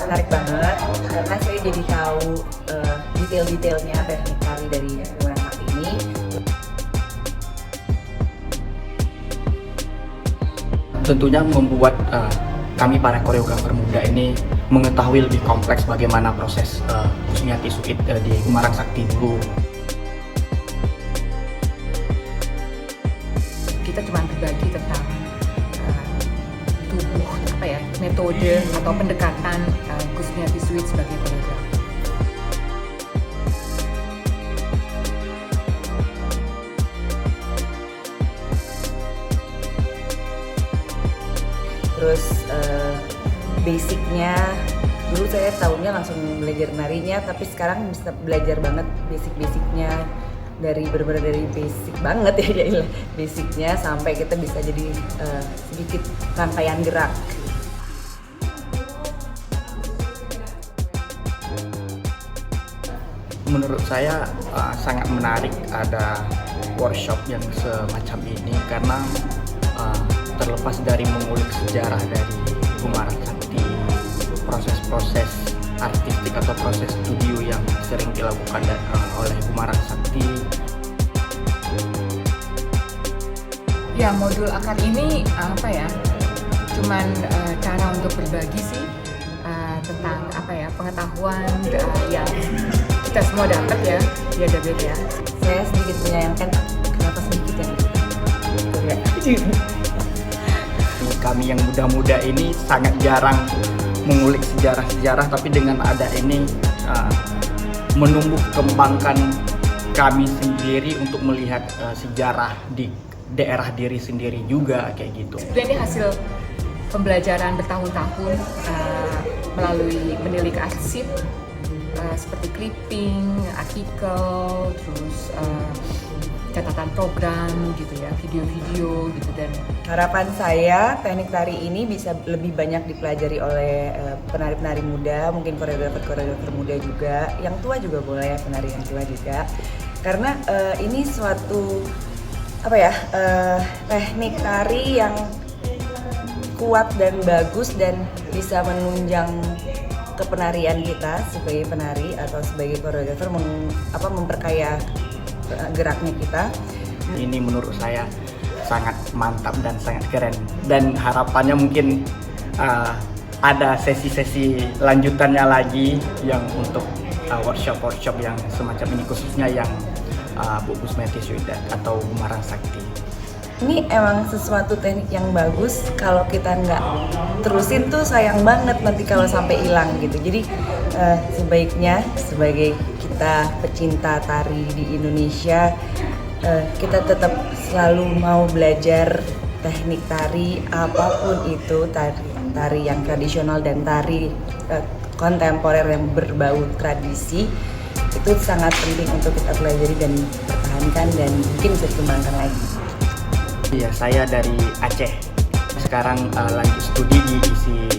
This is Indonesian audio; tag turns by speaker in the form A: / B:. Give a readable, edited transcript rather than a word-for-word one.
A: menarik banget karena saya jadi tahu detail-detailnya teknik tari dari Gumarang Sakti ini.
B: Tentunya membuat kami para koreografer muda ini mengetahui lebih kompleks bagaimana proses Kusmiati Suit di Gumarang Sakti dulu.
C: Kita cuma berbagi tentang tubuh, metode atau pendekatan Kusmiati Suit sebagai koreografer.
A: Terus basicnya, dulu saya tahunya langsung belajar narinya, tapi sekarang bisa belajar banget basic-basicnya dari benar-benar dari basic banget ya, basicnya sampai kita bisa jadi sedikit rangkaian gerak.
B: Menurut saya sangat menarik ada workshop yang semacam ini karena terlepas dari mengulik sejarah dari Gumarang Sakti, proses-proses artistik atau proses studio yang sering dilakukan oleh Gumarang Sakti.
C: Ya, modul akar ini cuman cara untuk berbagi sih tentang pengetahuan yang kita semua dapat ya di ADBT ya.
A: Saya sedikit menyayangkan kenapa sedikit ya.
B: Kami yang muda-muda ini sangat jarang mengulik sejarah-sejarah, tapi dengan ada ini menumbuh kembangkan kami sendiri untuk melihat sejarah di daerah diri sendiri juga kayak gitu.
C: Sebenarnya ini hasil pembelajaran bertahun-tahun melalui menilik arsip seperti clipping, artikel, terus catatan program gitu ya, video-video gitu. Dan
A: harapan saya teknik tari ini bisa lebih banyak dipelajari oleh penari-penari muda, mungkin koreografer muda juga, yang tua juga boleh, penari yang tua juga, karena ini suatu teknik tari yang kuat dan bagus dan bisa menunjang kepenarian kita sebagai penari atau sebagai koreografer, memperkaya geraknya kita.
B: Ini menurut saya sangat mantap dan sangat keren, dan harapannya mungkin ada sesi-sesi lanjutannya lagi yang untuk workshop yang semacam ini, khususnya yang Bu Kusmiati Suit atau Gumarang Sakti.
A: Ini emang sesuatu teknik yang bagus, kalau kita nggak terusin tuh sayang banget nanti kalau sampai hilang gitu. Jadi sebaiknya sebagai kita pecinta tari di Indonesia, kita tetap selalu mau belajar teknik tari apapun itu, tari yang tradisional dan tari kontemporer yang berbau tradisi. Itu sangat penting untuk kita pelajari dan pertahankan dan mungkin bisa dikembangkan lagi.
B: Iya, saya dari Aceh. Sekarang lanjut studi di ISI